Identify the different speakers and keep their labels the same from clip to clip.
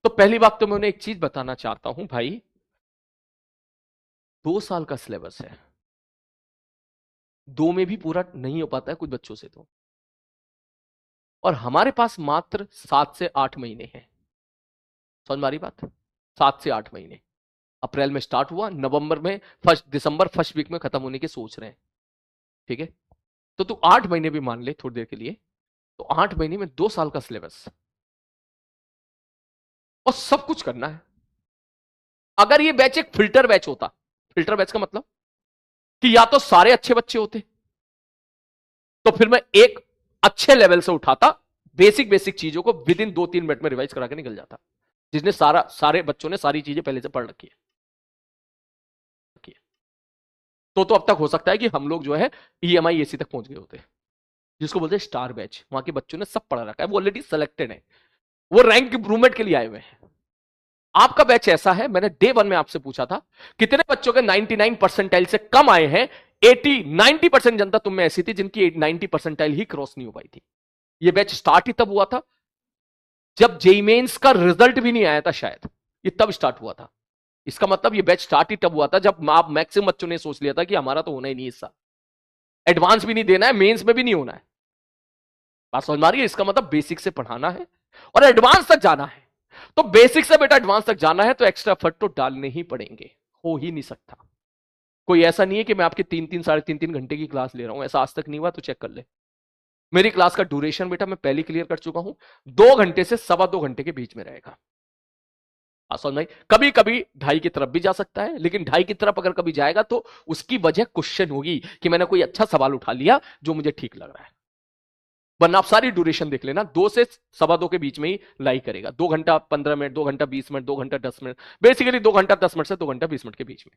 Speaker 1: तो पहली बात तो मैं उन्हें एक चीज बताना चाहता हूं भाई, 2 साल का सिलेबस है, 2 में भी पूरा नहीं हो पाता है कुछ बच्चों से तो। और हमारे पास मात्र 7 से 8 महीने हैं। समझ में आ रही बात? 7 से 8 महीने। अप्रैल में स्टार्ट हुआ, नवंबर में दिसंबर फर्स्ट वीक में खत्म होने की सोच रहे हैं। ठीक है, तो तू 8 महीने भी मान ले थोड़ी देर के लिए, तो 8 महीने में 2 साल का सिलेबस और सब कुछ करना है। अगर ये बैच एक फिल्टर बैच होता, फिल्टर बैच का मतलब कि या तो सारे अच्छे बच्चे होते, तो फिर मैं एक अच्छे लेवल से उठाता, बेसिक बेसिक चीजों को विद इन 2-3 मिनट में रिवाइज करा के निकल जाता, जिसने सारे बच्चों ने सारी चीजें पहले से पढ़ रखी है। तो अब तक हो सकता है कि हम लोग जो है EMI AC तक पहुंच गए होते, जिसको बोलते हैं स्टार बैच। वहां के बच्चों ने सब पढ़ रखा है, वो ऑलरेडी सिलेक्टेड है, वो रैंक इंप्रूवमेंट के लिए आए हुए हैं। आपका बैच ऐसा है, मैंने डे 1 में आपसे पूछा था कितने बच्चों के 99 परसेंटाइल से कम आए हैं। 90% जनता तुम में ऐसी थी जिनकी 90 परसेंटाइल ही क्रॉस नहीं हो पाई थी। यह बैच स्टार्ट ही तब हुआ था जब जेईई मेंस का रिजल्ट भी नहीं आया था, शायद ये तब स्टार्ट हुआ था। इसका मतलब ये बैच स्टार्ट ही तब हुआ था जब आप मैक्सिमम बच्चों ने सोच लिया था कि हमारा तो होना ही नहीं हिस्सा, एडवांस भी नहीं देना है, मेंस में भी नहीं होना है। बात समझ में आ रही है? इसका मतलब बेसिक से पढ़ाना है और एडवांस तक जाना है। तो बेसिक से बेटा एडवांस तक जाना है तो एक्स्ट्रा एफर्ट तो डालने ही पड़ेंगे, हो ही नहीं सकता। कोई ऐसा नहीं है कि मैं आपके 3-3 साढ़े 3-3 घंटे की क्लास ले रहा हूं, ऐसा आज तक नहीं हुआ, तो चेक कर ले। मेरी क्लास का ड्यूरेशन बेटा मैं पहले क्लियर कर चुका हूं, 2 घंटे से 2.25 घंटे के बीच में रहेगा। समझ नहीं, कभी कभी 2.5 की तरफ भी जा सकता है, लेकिन 2.5 की तरफ अगर कभी जाएगा तो उसकी वजह क्वेश्चन होगी कि मैंने कोई अच्छा सवाल उठा लिया जो मुझे ठीक लग रहा है। वरना आप सारी ड्यूरेशन देख लेना, 2 से 2.25 के बीच में ही लाई करेगा। 2 घंटा 15 मिनट, 2 घंटा 20 मिनट, 2 घंटा 10 मिनट, बेसिकली 2 घंटा 10 मिनट से 2 घंटा 20 मिनट के बीच में।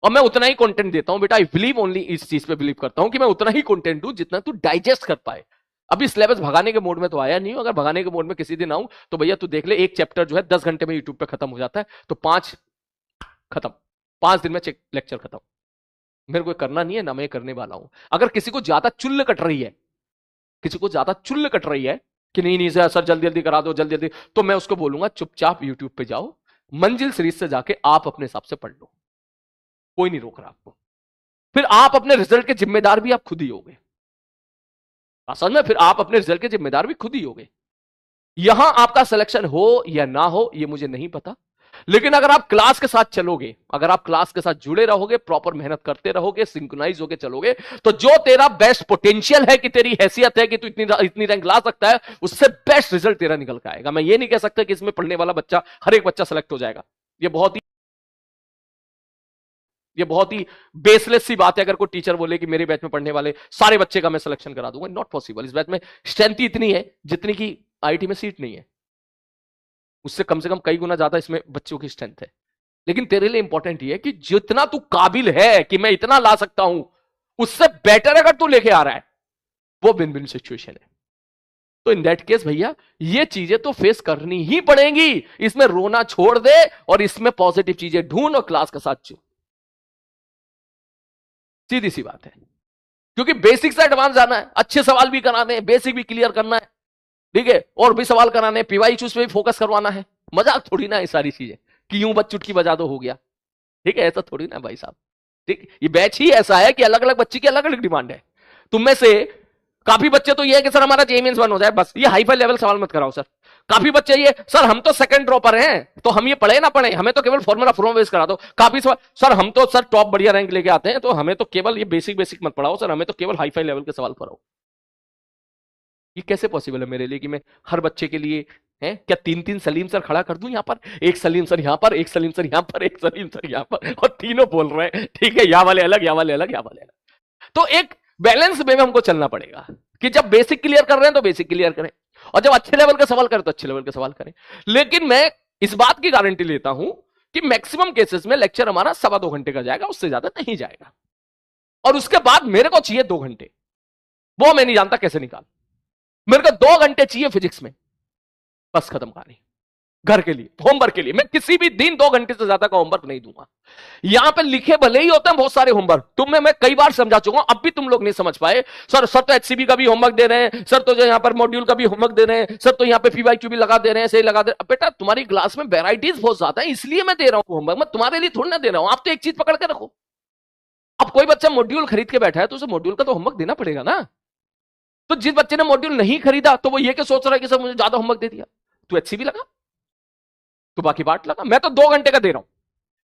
Speaker 1: और मैं उतना ही कंटेंट देता हूं बेटा, आई बिलीव ओनली, इस चीज पे बिलीव करता हूं कि मैं उतना ही कंटेंट दूं जितना तू डाइजेस्ट कर पाए। अभी सिलेबस भगाने के मोड में तो आया नहीं हूं, अगर भगाने के मोड में किसी दिन आऊं तो भैया तू देख ले, एक चैप्टर जो है 10 घंटे में यूट्यूब पे खत्म हो जाता है, तो 5 खत्म, 5 दिन में लेक्चर खत्म। मेरे को करना नहीं है ना, मैं करने वाला हूं। अगर किसी को ज्यादा चुल्ल कट रही है, किसी को ज्यादा चुल्ल कट रही है कि नहीं नहीं सर जल्दी जल्दी करा दो जल्दी जल्दी, तो मैं उसको बोलूंगा चुपचाप यूट्यूब पे जाओ, मंजिल सीरीज से जाके आप अपने हिसाब से पढ़ लो, कोई नहीं रोक रहा आपको। फिर आप अपने रिजल्ट के जिम्मेदार भी आप खुद ही होगे, असल में फिर आप अपने रिजल्ट के जिम्मेदार भी खुद ही होगे। यहां आपका सिलेक्शन हो या ना हो ये मुझे नहीं पता, लेकिन अगर आप क्लास के साथ चलोगे, अगर आप क्लास के साथ जुड़े रहोगे, प्रॉपर मेहनत करते रहोगे, सिंक्रोनाइज होकर चलोगे, तो जो तेरा बेस्ट पोटेंशियल है कि तेरी हैसियत है कि तू इतनी रैंक ला सकता है, उससे बेस्ट रिजल्ट तेरा निकल के आएगा। मैं ये नहीं कह सकता कि इसमें पढ़ने वाला बच्चा हर एक बच्चा सेलेक्ट हो जाएगा, ये बहुत ही बेसलेस सी बात है अगर कोई टीचर बोले कि मेरे बैच में पढ़ने वाले सारे बच्चे का मैं सिलेक्शन करा दूंगा। Not possible. इस बैच में स्ट्रेंथ ही इतनी है जितनी की आईटी में सीट नहीं है, उससे कम से कम कई गुना ज्यादा इसमें बच्चों की स्ट्रेंथ है। लेकिन तेरे लिए इंपॉर्टेंट ये है कि जितना तू काबिल है कि मैं इतना ला सकता हूं, उससे बेटर अगर तू लेके आ रहा है, वो विन विन सिचुएशन है। तो इन दैट केस भैया ये चीजें तो फेस करनी ही पड़ेंगी, इसमें रोना छोड़ दे और इसमें पॉजिटिव चीजें ढूंढ और क्लास के साथ चल, सीधी सी बात है। क्योंकि बेसिक से एडवांस जाना है, अच्छे सवाल भी कराने हैं, बेसिक भी क्लियर करना है, ठीक है, और भी सवाल कराने हैं, पीवाई चूज पे भी फोकस करवाना है। मजाक थोड़ी ना है सारी चीजें कि यूं बस चुटकी बजा दो हो गया, ठीक है, ऐसा थोड़ी ना भाई साहब। ठीक, ये बैच ही ऐसा है कि अलग अलग बच्चे की अलग अलग डिमांड है। तुम में से काफी बच्चे तो ये है कि सर हमारा जेईई मेंस 1 हो जाए बस, ये हाई फाई लेवल सवाल मत कराओ सर। काफी बच्चे ये सर हम तो सेकंड ड्रॉपर हैं, तो हम ये पढ़े ना पढ़े, हमें तो केवल फॉर्मूला फ्रॉम बेस करा दो। काफी सवाल सर हम तो सर टॉप बढ़िया रैंक लेके आते हैं, तो हमें तो केवल ये बेसिक बेसिक मत पढ़ाओ सर, हमें तो केवल हाई फाई लेवल के सवाल पढ़ाओ। ये कैसे पॉसिबल है मेरे लिए कि मैं हर बच्चे के लिए है क्या 3-3 सलीम सर खड़ा कर दूं यहां पर, एक सलीम सर यहां पर, एक सलीम सर यहां पर, एक सलीम सर यहां पर, और तीनों बोल रहे हैं, ठीक है, यहां वाले अलग, यहां वाले अलग, यहां वाले अलग। तो एक बैलेंस वे में हमको चलना पड़ेगा कि जब बेसिक क्लियर कर रहे हैं तो बेसिक क्लियर करें, और जब अच्छे लेवल का सवाल करें तो अच्छे लेवल के सवाल करें। लेकिन मैं इस बात की गारंटी लेता हूं कि मैक्सिमम केसेस में लेक्चर हमारा 2.25 घंटे का जाएगा, उससे ज्यादा नहीं जाएगा। और उसके बाद मेरे को चाहिए 2 घंटे, वो मैं नहीं जानता कैसे निकाल। मेरे को 2 घंटे चाहिए फिजिक्स में, बस खत्म कहानी। घर के लिए, होमवर्क के लिए। मैं किसी भी दिन 2 घंटे से ज्यादा का होमवर्क नहीं दूंगा। यहां पे लिखे भले ही होते हैं बहुत सारे होमवर्क, तुम्हें मैं कई बार समझा चुका हूं, अब भी तुम लोग नहीं समझ पाए। सर तो एचसीबी का भी होमवर्क दे रहे हैं, सर तो जो यहां पर मॉड्यूल का भी होमवर्क दे रहे हैं, सर तो यहां पे पीवाईक्यू भी लगा दे रहे हैं, सही लगा दे। बेटा तुम्हारी क्लास में वेराइटीज बहुत ज्यादा है, इसलिए मैं दे रहा हूं होमवर्क, मैं तुम्हारे लिए थोड़ी ना दे रहा हूं। आप तो एक चीज पकड़ के रखो, अब कोई बच्चा मॉड्यूल खरीद के बैठा है तो उसे मॉड्यूल का तो होमवर्क देना पड़ेगा ना। तो जिस बच्चे ने मॉड्यूल नहीं खरीदा तो वो ये क्या सोच रहा है कि सर मुझे ज्यादा होमवर्क दे दिया, तू एचसीबी लगा, तो बाकी बांट लगा। मैं तो 2 घंटे का दे रहा हूं,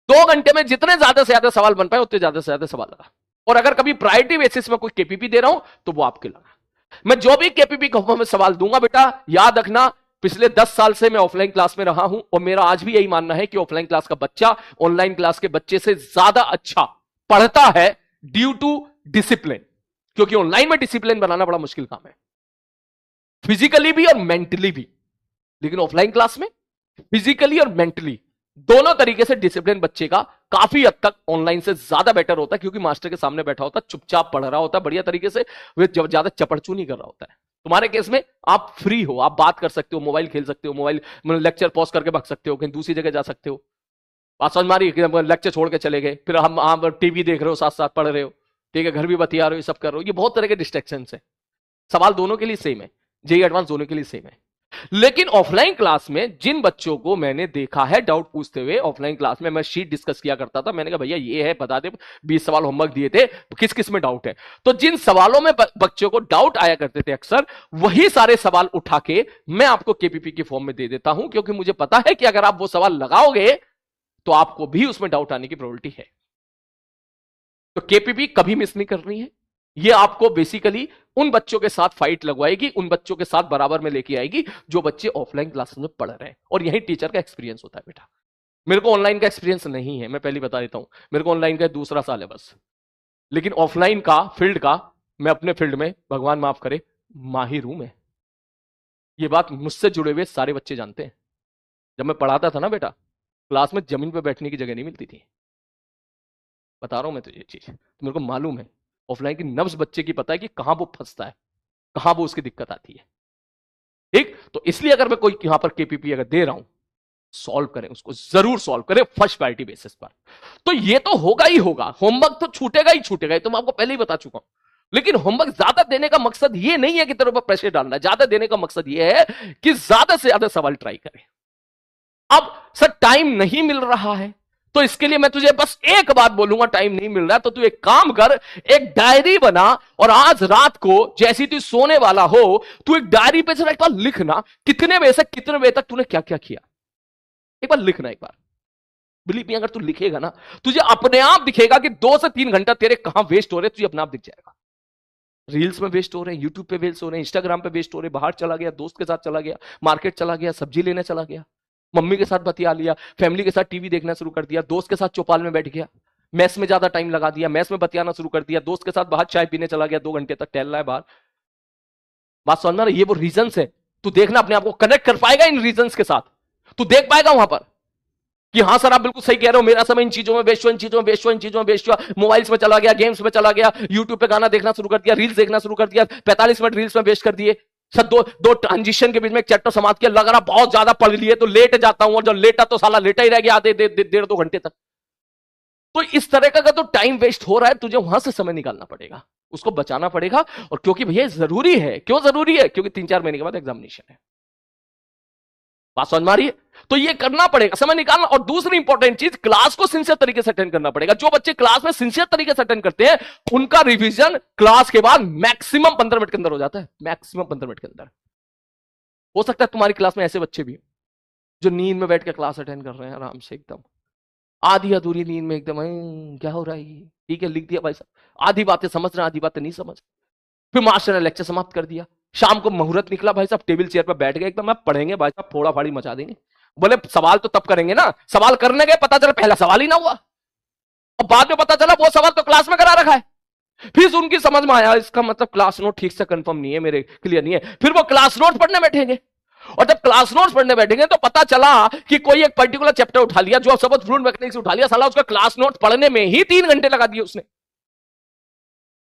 Speaker 1: 2 घंटे में जितने ज्यादा से ज्यादा सवाल बन पाए उतने ज्यादा से ज्यादा सवाल लगा। और अगर कभी प्रायोरिटी बेसिस में कोई केपीपी दे रहा हूं तो वो आपके लगा। मैं जो भी केपीपी को में सवाल दूंगा बेटा याद रखना, पिछले 10 साल से मैं ऑफलाइन क्लास में रहा हूं और मेरा आज भी यही मानना है कि ऑफलाइन क्लास का बच्चा ऑनलाइन क्लास के बच्चे से ज्यादा अच्छा पढ़ता है ड्यू टू डिसिप्लिन। क्योंकि ऑनलाइन में डिसिप्लिन बनाना बड़ा मुश्किल काम है, फिजिकली भी और मेंटली भी। लेकिन ऑफलाइन क्लास में फिजिकली और मेंटली दोनों तरीके से डिसिप्लिन बच्चे का काफी हद तक ऑनलाइन से ज्यादा बेटर होता है, क्योंकि मास्टर के सामने बैठा होता है, चुपचाप पढ़ रहा होता है बढ़िया तरीके से, वे ज्यादा चपड़चू नहीं कर रहा होता है। तुम्हारे केस में आप फ्री हो, आप बात कर सकते हो, मोबाइल खेल सकते हो, मोबाइल लेक्चर पॉज करके भाग सकते हो, कहीं दूसरी जगह जा सकते हो। बात समझ मारी, लेक्चर छोड़ के चले गए, फिर हम टीवी देख रहे हो, साथ साथ पढ़ रहे हो, ठीक है, घर भी बतिया रहे हो, ये सब कर रहे हो। ये बहुत तरह के डिस्ट्रैक्शन है। सवाल दोनों के लिए सेम है, जेईई एडवांस दोनों के लिए सेम है। लेकिन ऑफलाइन क्लास में जिन बच्चों को मैंने देखा है डाउट पूछते हुए, ऑफलाइन क्लास में मैं शीट डिस्कस किया करता था, मैंने कहा भैया ये है बता दे, 20 सवाल होमवर्क दिए थे, किस किस में डाउट है। तो जिन सवालों में बच्चों को डाउट आया करते थे अक्सर, वही सारे सवाल उठा के मैं आपको केपीपी की फॉर्म में दे देता हूं, क्योंकि मुझे पता है कि अगर आप वो सवाल लगाओगे तो आपको भी उसमें डाउट आने की प्रोबेबिलिटी है। तो केपीपी कभी मिस नहीं करनी है। ये आपको बेसिकली उन बच्चों के साथ फाइट लगवाएगी, उन बच्चों के साथ बराबर में लेके आएगी जो बच्चे ऑफलाइन क्लासेस में पढ़ रहे हैं। और यही टीचर का एक्सपीरियंस होता है बेटा। मेरे को ऑनलाइन का एक्सपीरियंस नहीं है, मैं पहले बता देता हूं, मेरे को ऑनलाइन का 2रा साल है बस। लेकिन ऑफलाइन का फील्ड का मैं अपने फील्ड में, भगवान माफ करे, माहिर हूं मैं। ये बात मुझसे जुड़े हुए सारे बच्चे जानते हैं। जब मैं पढ़ाता था ना बेटा, क्लास में जमीन पर बैठने की जगह नहीं मिलती थी, बता रहा हूं मैं तुझे ये चीज, तो मेरे को मालूम है। ऑफलाइन की नब्ज बच्चे की पता है कि कहां वो फंसता है, कहां वो उसकी दिक्कत आती है। ठीक, तो इसलिए अगर मैं कोई यहां पर केपीपी अगर दे रहा हूं, सॉल्व करें उसको, जरूर सॉल्व करें फर्स्ट प्रायोरिटी बेसिस पर। तो ये तो होगा ही होगा, होमवर्क तो छूटेगा ही छूटेगा, तो मैं आपको पहले ही बता चुका हूं। लेकिन होमवर्क ज्यादा देने का मकसद ये नहीं है कि तेरे ऊपर प्रेशर डालना है, ज्यादा देने का मकसद ये है कि ज्यादा से ज्यादा सवाल ट्राई करें। अब सर टाइम नहीं मिल रहा है, तो इसके लिए मैं तुझे बस एक बात बोलूंगा, टाइम नहीं मिल रहा तो तू एक काम कर, एक डायरी बना और आज रात को जैसी तू सोने वाला हो, तू एक डायरी पे जरा एक बार लिखना, कितने बजे से कितने बजे तक तूने क्या क्या किया, एक बार लिखना एक बार। बिलीव मी, अगर तू लिखेगा ना, तुझे अपने आप दिखेगा कि 2 से 3 घंटा तेरे कहां वेस्ट हो रहे, तुझे अपने आप दिख जाएगा। रील्स में वेस्ट हो रहे हैं, यूट्यूब पे वेस्ट हो रहे हैं, इंस्टाग्राम पे वेस्ट हो रहे हैं, बाहर चला गया, दोस्त के साथ चला गया, मार्केट चला गया, सब्जी लेने चला गया, मम्मी के साथ बतिया लिया, फैमिली के साथ टीवी देखना शुरू कर दिया, दोस्त के साथ चौपाल में बैठ गया, मैस में ज्यादा टाइम लगा दिया, मैस में बतियाना शुरू कर दिया, दोस्त के साथ बाहर चाय पीने चला गया, 2 घंटे तक टहल रहा है बाहर। बात समझ में, ये वो रीजंस है। तू देखना अपने आप को कनेक्ट कर पाएगा इन रीजंस के साथ, तू देख पाएगा वहां पर कि हाँ सर आप बिल्कुल सही कह रहे हो, मेरा समय इन चीजों में वेस्ट हुआ, इन चीजों में वेस्ट हुआ, इन चीजों में वेस्ट हुआ, मोबाइल्स में चला गया, गेम्स में चला गया, यूट्यूब पे गाना देखना शुरू कर दिया, रील्स देखना शुरू कर दिया, 45 मिनट रील्स में वेस्ट कर दिए सर, दो ट्रांजिशन के बीच में एक चैप्टर समाप्त किया, लग रहा बहुत ज्यादा पढ़ लिए तो लेट जाता हूं, और जब लेटा तो साला लेटा ही रह गया आधे 1.5-2 घंटे तक। तो इस तरह का अगर तो टाइम वेस्ट हो रहा है, तुझे वहां से समय निकालना पड़ेगा, उसको बचाना पड़ेगा। और क्योंकि भैया जरूरी है, क्यों जरूरी है, क्योंकि 3-4 महीने के बाद एग्जामिनेशन है। बात समझ में आ रही है? तो ये करना पड़ेगा, समय निकालना। और दूसरी इंपॉर्टेंट चीज, क्लास को सिंसियर तरीके से अटेंड करना पड़ेगा। जो बच्चे क्लास में सिंसियर तरीके से अटेंड करते हैं, उनका रिवीजन क्लास के बाद मैक्सिमम 15 मिनट के अंदर हो जाता है, मैक्सिमम 15 मिनट के अंदर। हो सकता है तुम्हारी क्लास में ऐसे बच्चे भी जो नींद में बैठ के क्लास अटेंड कर रहे हैं आराम से, एकदम आधी अधूरी नींद में, एकदम क्या हो रहा है, ठीक है लिख दिया भाई साहब, आधी बातें समझ रहे हैं, आधी बातें नहीं समझ। फिर मास्टर ने लेक्चर समाप्त कर दिया, शाम को मुहूर्त निकला भाई साहब, टेबल चेयर पर बैठ गए, एकदम आप पढ़ेंगे भाई साहब, फोड़ा फाड़ी मचा देंगे। बोले सवाल तो तब करेंगे ना, सवाल करने गए पता चला पहला सवाल ही ना हुआ, और बाद में पता चला वो सवाल तो क्लास में करा रखा है। फिर उनकी समझ में आया इसका मतलब क्लास नोट ठीक से कंफर्म नहीं है मेरे, क्लियर नहीं है। फिर वो क्लास नोट पढ़ने बैठेंगे, और जब क्लास नोट्स पढ़ने बैठेंगे तो पता चला कि कोई एक पर्टिकुलर चैप्टर उठा लिया, जो सब फ्लूइड मैकेनिक्स उठा लिया, साला उसका क्लास नोट पढ़ने में ही 3 घंटे लगा दिए उसने।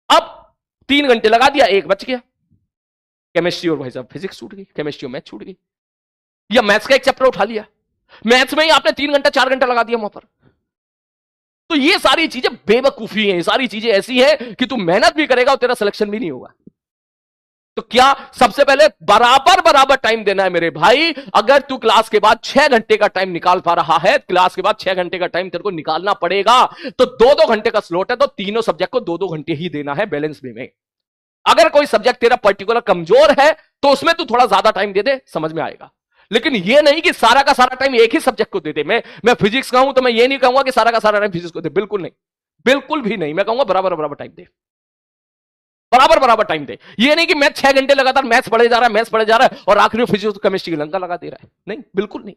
Speaker 1: अब 3 घंटे लगा दिया, 1 बच गया। केमिस्ट्री और भाई साहब फिजिक्स छूट गई, केमिस्ट्री और मैथ छूट गई, या मैथ्स का एक चैप्टर उठा लिया, मैथ्स में ही आपने 3 घंटा 4 घंटा लगा दिया वहां पर। तो ये सारी चीजें बेवकूफी है, ये सारी चीजें ऐसी हैं कि तू मेहनत भी करेगा और तेरा सिलेक्शन भी नहीं होगा। तो क्या सबसे पहले बराबर बराबर टाइम देना है मेरे भाई। अगर तू क्लास के बाद 6 घंटे का टाइम निकाल पा रहा है, क्लास के बाद 6 घंटे का टाइम तेरे को निकालना पड़ेगा। तो 2-2 घंटे का स्लॉट है, तो तीनों सब्जेक्ट को 2-2 घंटे ही देना है बैलेंस वे में। अगर कोई सब्जेक्ट तेरा पर्टिकुलर कमजोर है तो उसमें तू थोड़ा ज्यादा टाइम दे दे, समझ में आएगा। लेकिन ये नहीं कि सारा का सारा टाइम एक ही सब्जेक्ट को दे दे। मैं फिजिक्स का हूं तो मैं ये नहीं कहूंगा कि सारा का सारा टाइम फिजिक्स को दे, बिल्कुल नहीं, बिल्कुल भी नहीं। मैं कहूंगा बराबर बराबर टाइम दे, बराबर बराबर टाइम दे। ये नहीं कि मैं 6 घंटे लगातार मैथ्स पढ़े जा रहा है, मैथ्स पढ़े जा रहा है और आखिरी में फिजिक्स केमिस्ट्री की लंका लगा दे रहा है। नहीं, बिल्कुल नहीं।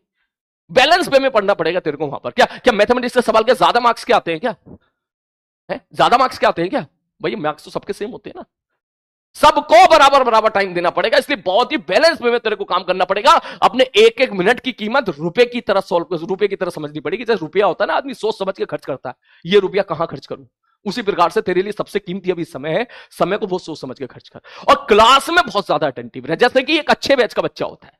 Speaker 1: बैलेंस पे में पढ़ना पड़ेगा तेरे को वहां पर। क्या क्या मैथमेटिक्स के सवाल के ज्यादा मार्क्स क्या आते हैं? क्या है ज्यादा मार्क्स क्या आते हैं? क्या भाई, मार्क्स तो सबके सेम होते हैं ना। सबको बराबर बराबर टाइम देना पड़ेगा, इसलिए बहुत ही बैलेंस में तेरे को काम करना पड़ेगा। अपने एक एक मिनट की कीमत रुपए की तरह रुपए की तरह समझनी पड़ेगी। जैसे रुपया होता है ना, आदमी सोच समझ के खर्च करता है, ये रुपया कहां खर्च करूं। उसी प्रकार से तेरे लिए सबसे कीमती अभी समय है, समय को बहुत सोच समझ के खर्च कर। और क्लास में बहुत ज्यादा अटेंटिव रहे। जैसे कि एक अच्छे बैच का बच्चा होता है,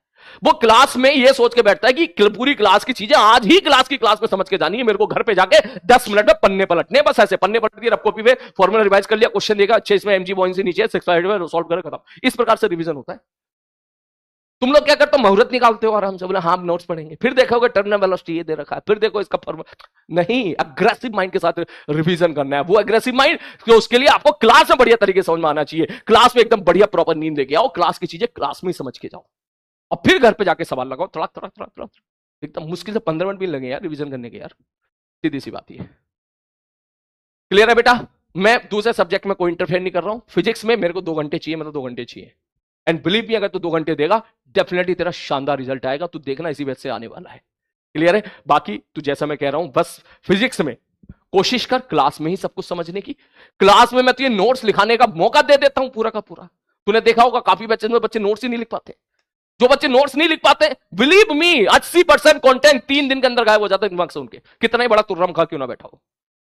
Speaker 1: वो क्लास में ये सोच के बैठता है कि पूरी क्लास की चीजें आज ही क्लास में समझ के जानी है, मेरे को घर पे जाके 10 मिनट में पन्ने पलटने, बस ऐसे पन्ने पलट दिए, रफ कॉपी में फॉर्मूला रिवाइज कर लिया, क्वेश्चन देगा अच्छे, इसमें एमजी पॉइंट से नीचे 6 में सॉल्व कर खत्म। इस प्रकार से रिवीजन होता है। तुम लोग क्या करते हो? मुहूर्त निकालते हो आराम से, बोले हाँ नोट्स पढ़ेंगे, फिर देखोगे टर्मिनल वेलोसिटी ये दे रखा है, फिर देखो इसका फॉर्मूला। नहीं, अग्रेसिव माइंड के साथ रिवीजन करना है। वो अग्रेसिव माइंड, तो उसके लिए आपको क्लास में बढ़िया तरीके से समझ में आना चाहिए। क्लास में एकदम बढ़िया प्रॉपर नींद लेके आओ, क्लास की चीजें क्लास में ही समझ के जाओ, और फिर घर पे जाके सवाल लगाओ थोड़ा थोड़ा थोड़ा थोड़ा। एकदम मुश्किल से 15 मिनट भी लगे यार रिवीजन करने के, यार सीधी सी बात है। क्लियर है बेटा? मैं दूसरे सब्जेक्ट में कोई इंटरफेयर नहीं कर रहा हूं। फिजिक्स में मेरे को 2 घंटे चाहिए, मतलब 2 घंटे चाहिए। एंड बिलीव मी, अगर तू 2 घंटे देगा डेफिनेटली तेरा शानदार रिजल्ट आएगा। तू देखना, इसी वजह से आने वाला है। क्लियर है? बाकी तू जैसा मैं कह रहा हूं, बस फिजिक्स में कोशिश कर क्लास में ही सब कुछ समझने की। क्लास में मैं तुझे नोट्स लिखाने का मौका दे देता हूं पूरा का पूरा। तूने देखा होगा काफी बच्चे नोट्स ही नहीं लिख पाते। जो बच्चे नोट्स नहीं लिख पाते, बिलीव मी 80% कंटेंट 3 दिन के अंदर गायब हो जाता है दिमाग से उनके, कितना ही बड़ा तुर्रम खा क्यों ना बैठा हो।